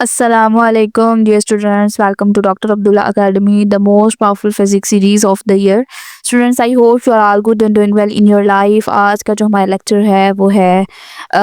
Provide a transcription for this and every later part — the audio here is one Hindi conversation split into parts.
Assalamualaikum, dear students. Welcome to Dr. Abdullah Academy, the most powerful physics series of the year. Students, I hope you are all good and doing well in your life. आज का जो हमारा लेक्चर है वो है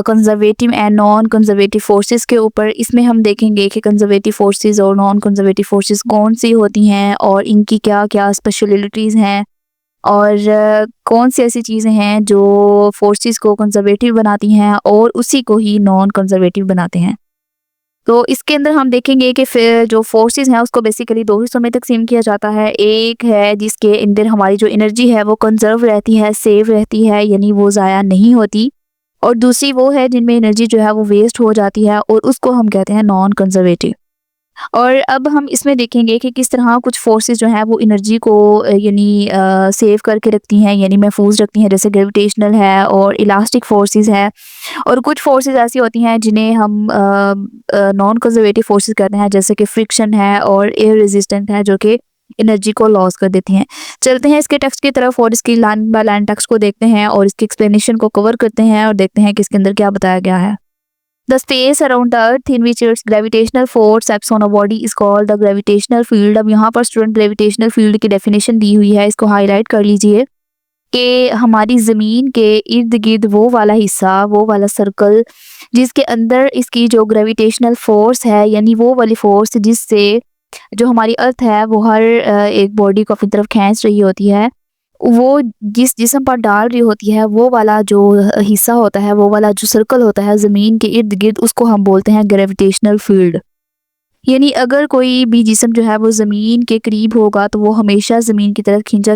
conservative and non conservative forces के ऊपर। इसमें हम देखेंगे कि कंजर्वेटिव फोर्सेस और नॉन कंजर्वेटिव फोर्सेस कौन सी होती हैं और इनकी क्या क्या स्पेशलिटीज़ हैं और कौन सी ऐसी चीज़ें हैं जो फोर्सेस को कंजर्वेटिव बनाती हैं और उसी को ही नॉन कंजर्वेटिव बनाते हैं। तो इसके अंदर हम देखेंगे कि फिर जो फोर्सेस हैं उसको बेसिकली दो हिस्सों में तकसीम किया जाता है। एक है जिसके अंदर हमारी जो एनर्जी है वो कंजर्व रहती है, सेव रहती है, यानी वो ज़ाया नहीं होती। और दूसरी वो है जिनमें एनर्जी जो है वो वेस्ट हो जाती है और उसको हम कहते हैं नॉन कंजर्वेटिव। और अब हम इसमें देखेंगे कि किस तरह कुछ फोर्सेस जो हैं वो एनर्जी को यानी सेव करके रखती हैं, यानी महफूज रखती हैं, जैसे ग्रेविटेशनल है और इलास्टिक फोर्सेस है। और कुछ फोर्सेस ऐसी होती हैं जिन्हें हम नॉन कंजर्वेटिव फोर्सेस कहते हैं, जैसे कि फ्रिक्शन है और एयर रेजिस्टेंट है, जो कि एनर्जी को लॉस कर देती हैं। चलते हैं इसके टेक्स्ट की तरफ और इसकी लाइन बाय लाइन टेक्स्ट को देखते हैं और इसकी एक्सप्लेनेशन को कवर करते हैं और देखते हैं कि इसके अंदर क्या बताया गया है। The space around the earth in which its gravitational force acts on a body is called the gravitational field। अब यहाँ पर स्टूडेंट ग्रेविटेशनल फील्ड की डेफिनेशन दी हुई है, इसको हाईलाइट कर लीजिए कि हमारी ज़मीन के इर्द गिर्द वो वाला हिस्सा, वो वाला सर्कल जिसके अंदर इसकी जो ग्रेविटेशनल फोर्स है, यानी वो वाली फोर्स जिससे जो हमारी अर्थ है वो हर एक बॉडी को अपनी तरफ खींच रही होती है, वो जिस जिस्म पर डाल रही होती है, वो वाला जो हिस्सा होता है, वो वाला जो सर्कल होता है ज़मीन के इर्द गिर्द, उसको हम बोलते हैं ग्रेविटेशनल फील्ड। यानी अगर कोई भी जिस्म जो है वो ज़मीन के करीब होगा तो वो हमेशा ज़मीन की तरफ खींचा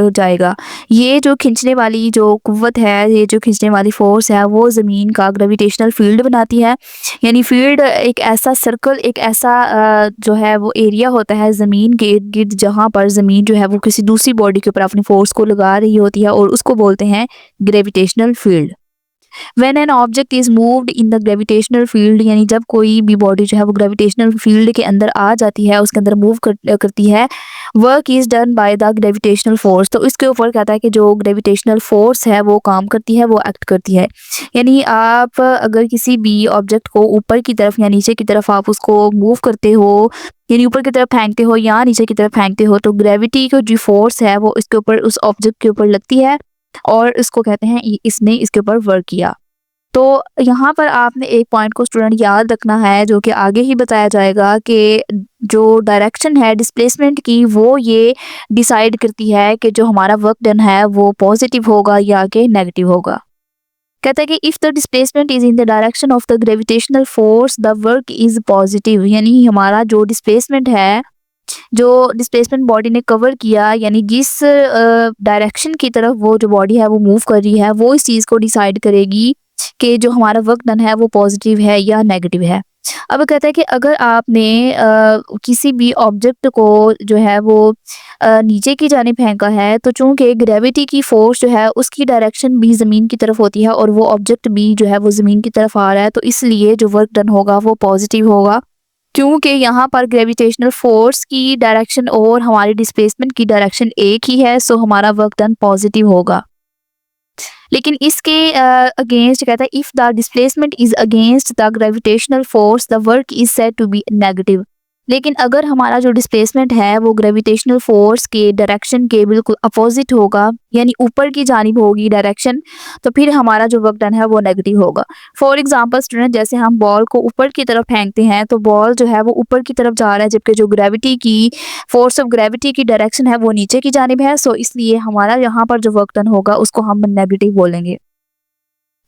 जाएगा। ये जो खींचने वाली जो कुव्वत है, ये जो खींचने वाली फ़ोर्स है, वो ज़मीन का ग्रेविटेशनल फील्ड बनाती है। यानी फील्ड एक ऐसा सर्कल, एक ऐसा जो है वो एरिया होता है ज़मीन के इर्द गिर्द, जहाँ पर ज़मीन जो है वो किसी दूसरी बॉडी के ऊपर अपनी फ़ोर्स को लगा रही होती है और उसको बोलते हैं gravitational field. When an object is moved in the gravitational field, यानी जब कोई भी बॉडी जो है वो ग्रेविटेशनल फील्ड के अंदर आ जाती है, उसके अंदर मूव करती है, work is done by the gravitational force. तो इसके ऊपर कहता है कि जो ग्रेविटेशनल फोर्स है वो काम करती है, वो एक्ट करती है। यानी आप अगर किसी भी ऑब्जेक्ट को ऊपर की तरफ या नीचे की तरफ आप उसको मूव करते हो, यानी ऊपर की तरफ फेंकते हो या नीचे की तरफ फेंकते हो, तो ग्रेविटी की जो फोर्स है वो इसके ऊपर, उस ऑब्जेक्ट के ऊपर लगती है और इसको कहते हैं इसने इसके ऊपर वर्क किया। तो यहाँ पर आपने एक पॉइंट को स्टूडेंट याद रखना है, जो कि आगे ही बताया जाएगा कि जो डायरेक्शन है डिस्प्लेसमेंट की, वो ये डिसाइड करती है कि जो हमारा वर्क डन है वो पॉजिटिव होगा या कि नेगेटिव होगा। कहता है कि if the displacement is in the direction of the gravitational force the work is positive. यानी हमारा जो डिस्प्लेसमेंट है, जो डिस्प्लेसमेंट बॉडी ने कवर किया, यानी जिस डायरेक्शन की तरफ वो जो बॉडी है वो मूव कर रही है, वो इस चीज़ को डिसाइड करेगी कि जो हमारा वर्क डन है वो पॉजिटिव है या नेगेटिव है। अब कहता है कि अगर आपने किसी भी ऑब्जेक्ट को जो है वो नीचे की जानिब फेंका है, तो चूंकि ग्रेविटी की फोर्स जो है उसकी डायरेक्शन भी ज़मीन की तरफ होती है और वो ऑब्जेक्ट भी जो है वो ज़मीन की तरफ आ रहा है, तो इसलिए जो वर्क डन होगा वो पॉजिटिव होगा, क्योंकि यहाँ पर ग्रेविटेशनल फोर्स की डायरेक्शन और हमारी डिस्प्लेसमेंट की डायरेक्शन एक ही है, सो हमारा वर्क डन पॉजिटिव होगा। लेकिन इसके अगेंस्ट कहता है if the displacement is against the gravitational force the work is said to be negative. लेकिन अगर हमारा जो डिस्प्लेसमेंट है वो ग्रेविटेशनल फोर्स के डायरेक्शन के बिल्कुल अपोजिट होगा, यानी ऊपर की जानिब होगी डायरेक्शन, तो फिर हमारा जो वर्क डन है वो नेगेटिव होगा। फॉर एग्जांपल स्टूडेंट, जैसे हम बॉल को ऊपर की तरफ फेंकते हैं तो बॉल जो है वो ऊपर की तरफ जा रहा है, जबकि जो ग्रेविटी की फोर्स ऑफ ग्रेविटी की डायरेक्शन है वो नीचे की जानिब है, सो इसलिए हमारा यहाँ पर जो वर्क डन होगा उसको हम नेगेटिव बोलेंगे।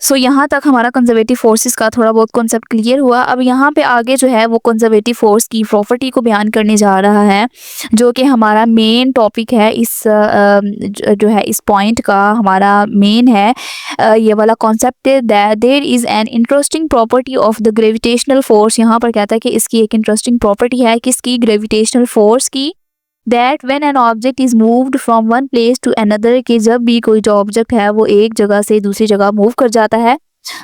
सो यहाँ तक हमारा कंजर्वेटिव फोर्सेस का थोड़ा बहुत कॉन्सेप्ट क्लियर हुआ। अब यहाँ पे आगे जो है वो कंजर्वेटिव फोर्स की प्रॉपर्टी को बयान करने जा रहा है, जो कि हमारा मेन टॉपिक है, इस जो है इस पॉइंट का हमारा मेन है ये वाला कॉन्सेप्ट है that there is an interesting property of the gravitational force. यहाँ पर कहता है कि इसकी एक इंटरेस्टिंग प्रॉपर्टी है, किसकी? ग्रेविटेशनल फोर्स की। That when an object is moved from one place to another, कि जब भी कोई जो ऑब्जेक्ट है वो एक जगह से दूसरी जगह मूव कर जाता है,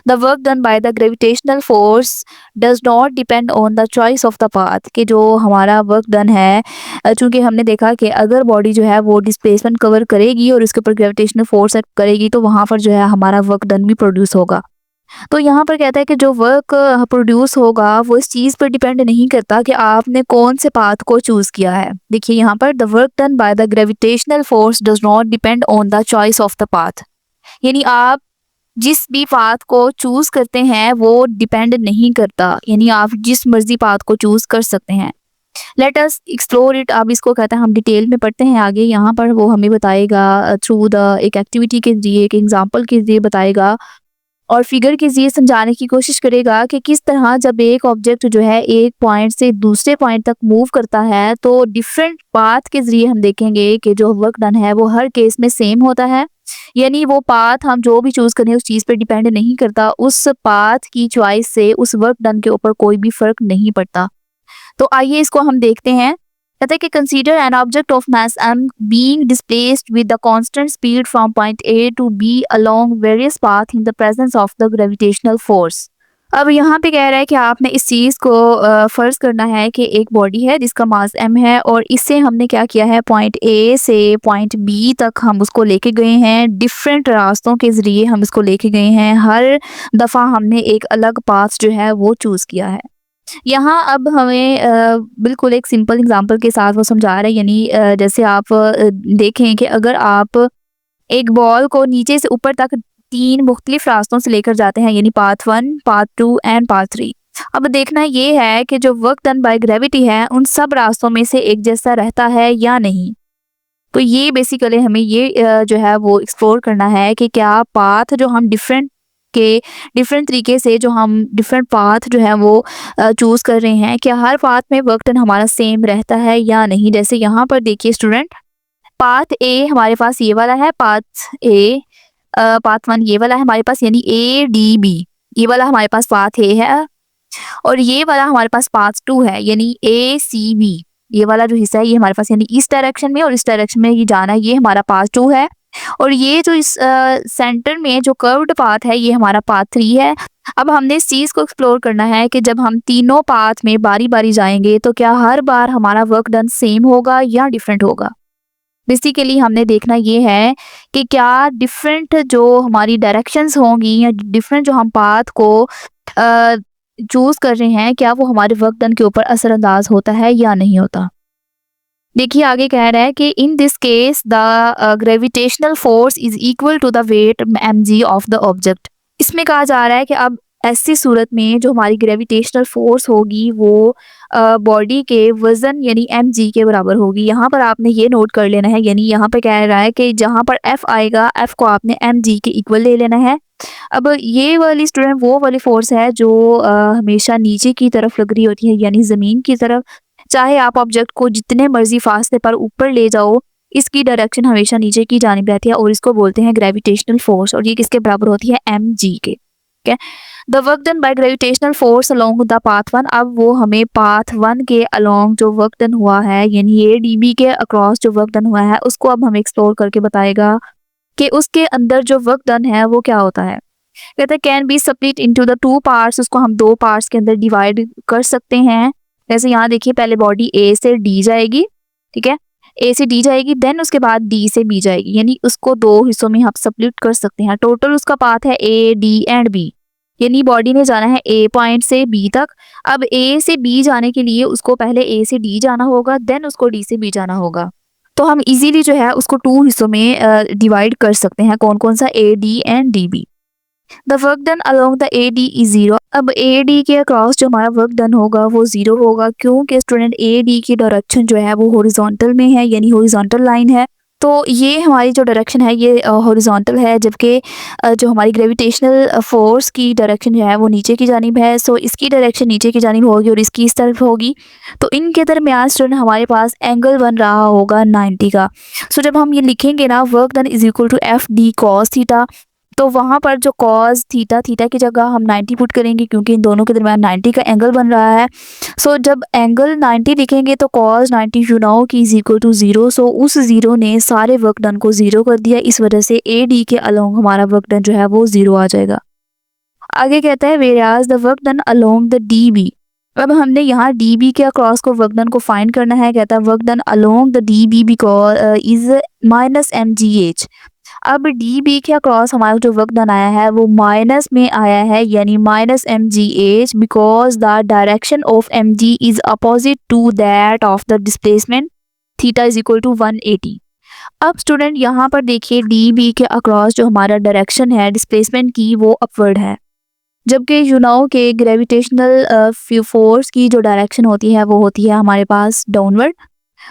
the work done by the gravitational force does not depend on the choice of the path. कि जो हमारा वर्क डन है, चूँकि हमने देखा कि अगर बॉडी जो है वो डिस्प्लेसमेंट कवर करेगी और उसके ऊपर ग्रेविटेशनल फोर्स एक्ट करेगी, तो वहाँ पर जो है हमारा वर्क डन भी प्रोड्यूस होगा। तो यहाँ पर कहता है कि जो वर्क प्रोड्यूस होगा वो इस चीज़ पर डिपेंड नहीं करता कि आपने कौन से पाथ को चूज़ किया है। देखिए यहाँ पर the work done by the gravitational force does not depend on the choice of the path. यानी आप जिस भी पाथ को चूज़ करते हैं वो डिपेंड नहीं करता, यानी आप जिस मर्जी पाथ को चूज़ कर सकते हैं। Let us explore it. अब इसको कहते हैं हम डिटेल में पढ़ते हैं आगे। यहाँ पर वो हमें बताएगा थ्रू द एक एक्टिविटी के जरिए, एक एग्जांपल के जरिए बताएगा और फिगर के जरिए समझाने की कोशिश करेगा कि किस तरह जब एक ऑब्जेक्ट जो है एक पॉइंट से दूसरे पॉइंट तक मूव करता है तो डिफरेंट पाथ के जरिए हम देखेंगे कि जो वर्क डन है वो हर केस में सेम होता है। यानी वो पाथ हम जो भी चूज करें उस चीज पर डिपेंड नहीं करता, उस पाथ की चॉइस से उस वर्क डन के ऊपर कोई भी फर्क नहीं पड़ता। तो आइए इसको हम देखते हैं। कहते हैं कि consider an object of mass m being displaced with the constant speed from point A to B along various paths in the presence of the gravitational force। अब यहाँ पे कह रहा है कि आपने इस चीज़ को फर्ज करना है कि एक बॉडी है जिसका मास m है और इससे हमने क्या किया है, पॉइंट A से पॉइंट B तक हम उसको लेके गए हैं, डिफरेंट रास्तों के ज़रिए हम इसको लेके गए हैं, हर दफ़ा हमने एक अलग पाथ जो है वो चूज़ किया है। यहाँ अब हमें बिल्कुल एक सिंपल एग्जांपल के साथ वो समझा रहा है। यानी जैसे आप देखें कि अगर आप एक बॉल को नीचे से ऊपर तक 3 मुख्तलिफ रास्तों से लेकर जाते हैं, यानी पाथ 1, पाथ 2 एंड पाथ 3। अब देखना ये है कि जो वर्क डन बाय ग्रेविटी है उन सब रास्तों में से एक जैसा रहता है या नहीं। तो ये बेसिकली हमें ये जो है वो एक्सप्लोर करना है कि क्या पाथ जो हम डिफरेंट तरीके से जो हम डिफरेंट पाथ जो है वो चूज़ कर रहे हैं, क्या हर पाथ में वर्क डन हमारा सेम रहता है या नहीं। जैसे यहाँ पर देखिए स्टूडेंट, पाथ ए हमारे पास ये वाला है, पाथ 1 ये वाला है हमारे पास, यानी ADB ये वाला हमारे पास पाथ ए है और ये वाला हमारे पास पाथ 2 है, यानी ACB ये वाला जो हिस्सा है ये हमारे पास, यानी इस डायरेक्शन में और इस डायरेक्शन में ये जाना है, ये हमारा पाथ 2 है। और ये जो इस सेंटर में जो कर्व्ड पाथ है ये हमारा पाथ 3 है। अब हमने इस चीज़ को एक्सप्लोर करना है कि जब हम तीनों पाथ में बारी बारी जाएंगे तो क्या हर बार हमारा वर्क डन सेम होगा या डिफरेंट होगा। बेसिकली हमने देखना ये है कि क्या डिफरेंट जो हमारी डायरेक्शंस होंगी या डिफरेंट जो हम पाथ को चूज़ कर रहे हैं, क्या वो हमारे वर्क डन के ऊपर असरअंदाज होता है या नहीं होता। देखिए आगे कह रहा है कि in this case the gravitational force is equal to the weight mg of the object. इसमें कहा जा रहा है कि अब ऐसी सूरत में जो हमारी ग्रेविटेशनल फोर्स होगी वो बॉडी के वजन यानी mg के बराबर होगी। यहाँ पर आपने ये नोट कर लेना है, यानी यहाँ पे कह रहा है कि जहाँ पर f आएगा f को आपने mg के इक्वल ले लेना है। अब ये वाली स्टूडेंट वो वाली फोर्स है जो हमेशा नीचे की तरफ लग रही होती है, यानी ज़मीन की तरफ। चाहे आप ऑब्जेक्ट को जितने मर्जी फासले पर ऊपर ले जाओ, इसकी डायरेक्शन हमेशा नीचे की जानिब रहती है और इसको बोलते हैं ग्रेविटेशनल फोर्स और ये किसके बराबर होती है, mg के। ठीक है, the work done by gravitational force along the path 1। अब वो हमें पाथ 1 के अलोंग जो वर्क डन हुआ है, यानी ADB के अक्रॉस जो वर्क डन हुआ है उसको अब हमें एक्सप्लोर करके बताएगा कि उसके अंदर जो वर्क डन है वो क्या होता है। कहते हैं can be split into the 2 parts. उसको हम 2 पार्ट्स के अंदर डिवाइड कर सकते हैं। जैसे यहाँ देखिए पहले बॉडी A से D जाएगी, ठीक है, A से D जाएगी, देन उसके बाद D से B जाएगी, यानी उसको 2 हिस्सों में हम स्प्लिट कर सकते हैं। टोटल उसका पाथ है A, D एंड B, यानी बॉडी ने जाना है A पॉइंट से B तक। अब A से B जाने के लिए उसको पहले A से D जाना होगा, देन उसको D से B जाना होगा। तो हम इजीली जो है उसको 2 हिस्सों में डिवाइड कर सकते हैं, कौन कौन सा, A, D and DB। The work done along the AD is 0। अब AD के अक्रॉस जो हमारा वर्क डन होगा वो 0 होगा, क्योंकि स्टूडेंट AD की डायरेक्शन जो है वो हॉरिजॉन्टल में है, यानी हॉरिजॉन्टल लाइन है। तो ये हमारी जो डायरेक्शन है ये हॉरिजॉन्टल है, जबकि जो हमारी ग्रेविटेशनल फोर्स की डायरेक्शन जो है वो नीचे की जानिब है। सो इसकी डायरेक्शन नीचे की जानिब होगी और इसकी इस तरफ होगी। तो इनके दरमियान स्टूडेंट हमारे पास एंगल बन रहा होगा 90 का। सो जब हम ये लिखेंगे ना work done is equal to FD cos theta, तो वहाँ पर जो cos थीटा की जगह हम 90 पुट करेंगे, क्योंकि इन दोनों के दरमियान 90 का एंगल बन रहा है। सो जब एंगल 90 लिखेंगे तो cos 90 यू नो की इज इक्वल टू 0। सो उस 0 ने सारे वर्क डन को 0 कर दिया, इस वजह से AD के अलोंग हमारा वर्क डन जो है वो 0 आ जाएगा। आगे कहता है whereas the work done along the DB। अब हमने यहाँ DB के अक्रॉस को वर्क डन को फाइंड करना है। कहता है work done along the DB because is -mgh। अब डी बी के अक्रॉस हमारा जो वर्क डन आया है वो माइनस में आया है, यानी minus M G H, because the direction of M G is opposite to that of the displacement theta is equal to 180। अब स्टूडेंट यहाँ पर देखिए डी बी के अक्रॉस जो हमारा डायरेक्शन है डिस्प्लेसमेंट की वो अपवर्ड है, जबकि यूनाओ के ग्रेविटेशनल फोर्स की जो डायरेक्शन होती है वो होती है हमारे पास डाउनवर्ड।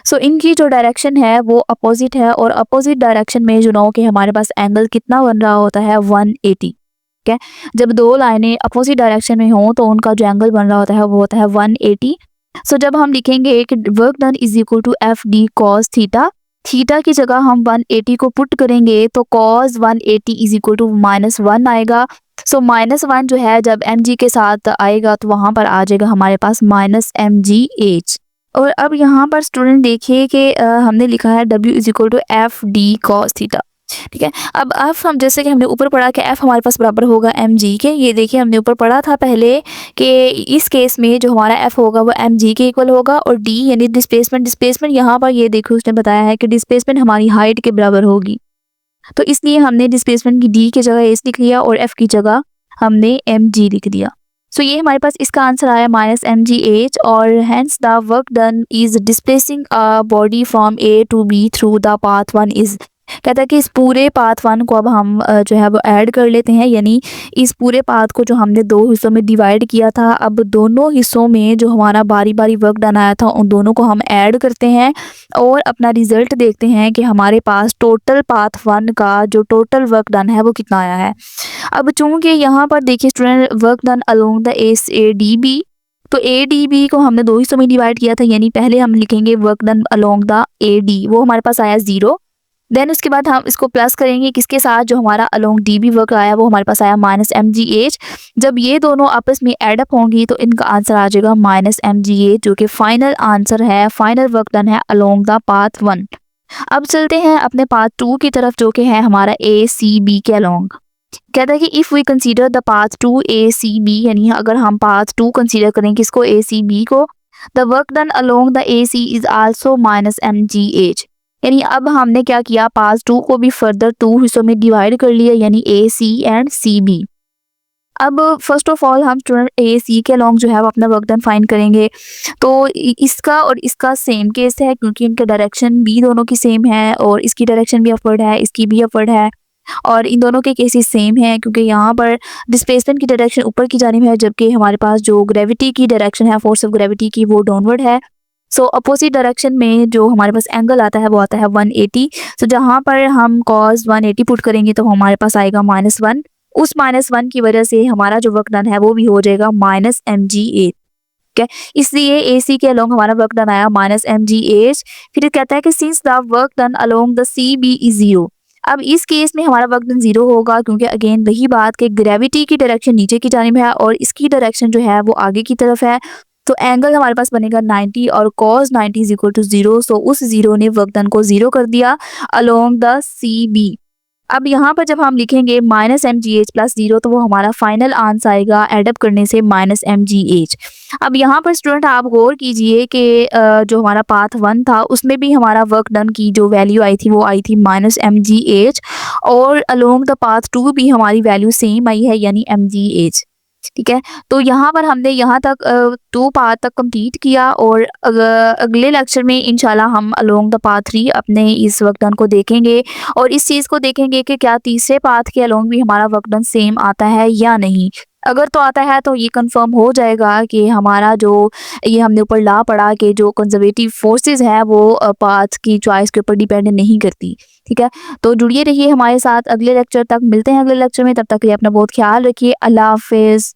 सो इनकी जो डायरेक्शन है वो अपोजिट है, और अपोजिट डायरेक्शन में यूनाओ के हमारे पास एंगल कितना बन रहा होता है 180। ठीक है, जब दो लाइनें अपोजिट डायरेक्शन में हों तो उनका जो एंगल बन रहा होता है वो होता है 180। सो जब हम लिखेंगे कि work done is equal to F D cos theta, theta की जगह हम 180 को पुट करेंगे तो कॉस 180 इज इक्वल टू -1 आएगा। सो -1 जो है जब एम जी के साथ आएगा तो वहाँ पर आ जाएगा हमारे पास -mgh। और अब यहाँ पर स्टूडेंट देखिए कि हमने लिखा है W is equal to F D cos theta. ठीक है, अब एफ हम जैसे कि हमने ऊपर पढ़ा कि एफ हमारे पास बराबर होगा एम जी के। ये देखिए हमने ऊपर पढ़ा था पहले कि इस केस में जो हमारा एफ होगा वो एम जी के इक्वल होगा, और डी यानी डिस्प्लेसमेंट, डिस्प्लेसमेंट यहाँ पर ये देखो उसने बताया है कि डिस्प्लेसमेंट हमारी हाइट के बराबर होगी, तो इसलिए हमने डिस्प्लेसमेंट की डी की जगह एस लिख लिया और एफ की जगह हमने एम जी लिख दिया। सो ये हमारे पास इसका आंसर आया -mgh, और hence the work done is displacing a body from A to B through the path 1 is. कहता है कि इस पूरे पाथ 1 को अब हम जो है वो ऐड कर लेते हैं, यानी इस पूरे पाथ को जो हमने दो हिस्सों में डिवाइड किया था, अब दोनों हिस्सों में जो हमारा बारी बारी वर्क डन आया था उन दोनों को हम ऐड करते हैं और अपना रिजल्ट देखते हैं कि हमारे पास टोटल पाथ 1 का जो टोटल वर्क डन है वो कितना आया है। अब चूंकि यहाँ पर देखिए student work done along the S A D B, तो ए डी बी को हमने दो हिस्सों में डिवाइड किया था, यानी पहले हम लिखेंगे work done along the A D, वो हमारे पास आया 0। देन उसके बाद हम इसको प्लस करेंगे किसके साथ, जो हमारा अलोंग डी बी वर्क आया वो हमारे पास आया -mgh। जब ये दोनों आपस में एडअप होंगी तो इनका आंसर आ जाएगा -mgh, जो कि फाइनल आंसर है, फाइनल वर्क डन है अलोंग द पाथ 1। अब चलते हैं अपने पाथ 2 की तरफ, जो कि है हमारा ए सी बी के अलोंग। कहता है कि if we consider the path 2 A C B, यानी अगर हम पाथ 2 कंसीडर करें किसको, ए सी बी को, the work done along the A C is also -mgh। यानी अब हमने क्या किया, पाथ 2 को भी फर्दर 2 हिस्सों में डिवाइड कर लिया, यानी ए सी एंड सी बी। अब फर्स्ट ऑफ ऑल हम स्टूडेंट ए सी के अलोंग जो है वो अपना वर्क डन फाइंड करेंगे। तो इसका और इसका सेम केस है, क्योंकि इनका डायरेक्शन भी दोनों की सेम है, और इसकी डायरेक्शन भी अपवर्ड है, इसकी भी अपवर्ड है, और इन दोनों के केसेस सेम हैं, क्योंकि यहाँ पर डिस्प्लेसमेंट की डायरेक्शन ऊपर की जानिब है, जबकि हमारे पास जो ग्रेविटी की डायरेक्शन है, फोर्स ऑफ ग्रेविटी की, वो डाउनवर्ड है। सो अपोजिट डायरेक्शन में जो हमारे पास एंगल आता है वो आता है 180। सो जहाँ पर हम cos 180 पुट करेंगे तो हमारे पास आएगा -1। उस -1 की वजह से हमारा जो वर्क डन है वो भी हो जाएगा -mgh। ठीक है, इसलिए AC के अलोंग हमारा वर्क डन आया -mgh। फिर कहता है कि since the work done along the CB is 0। अब इस केस में हमारा वर्क डन 0 होगा, क्योंकि अगेन वही बात कि ग्रेविटी की डायरेक्शन नीचे की जानिब है और इसकी डायरेक्शन जो है वो आगे की तरफ है। तो एंगल हमारे पास बनेगा 90 और cos 90 इज इक्वल टू 0। सो उस 0 ने वर्क डन को 0 कर दिया अलोंग द CB। अब यहाँ पर जब हम लिखेंगे -mgh प्लस 0 तो वो हमारा फाइनल आंसर आएगा एडअप करने से -mgh। अब यहाँ पर स्टूडेंट आप गौर कीजिए कि जो हमारा पाथ 1 था उसमें भी हमारा वर्क डन की जो वैल्यू आई थी वो आई थी -mgh, और अलोंग द पाथ 2 भी हमारी वैल्यू सेम आई है, यानी mgh। ठीक है, तो यहाँ पर हमने यहाँ तक 2 पार्ट तक कंप्लीट किया, और अगले लेक्चर में इंशाल्लाह हम अलोंग द पाथ 3 अपने इस वर्क डन को देखेंगे, और इस चीज़ को देखेंगे कि क्या तीसरे पाथ के अलोंग भी हमारा वर्क डन सेम आता है या नहीं। अगर तो आता है तो ये कंफर्म हो जाएगा कि हमारा जो ये हमने ऊपर ला पढ़ा कि जो कंजर्वेटिव फोर्सेस है वो पाथ की चॉइस के ऊपर डिपेंड नहीं करती। ठीक है, तो जुड़िए रहिए हमारे साथ, अगले लेक्चर तक मिलते हैं अगले लेक्चर में। तब तक के लिए अपना बहुत ख्याल रखिए। अल्लाह हाफिज़।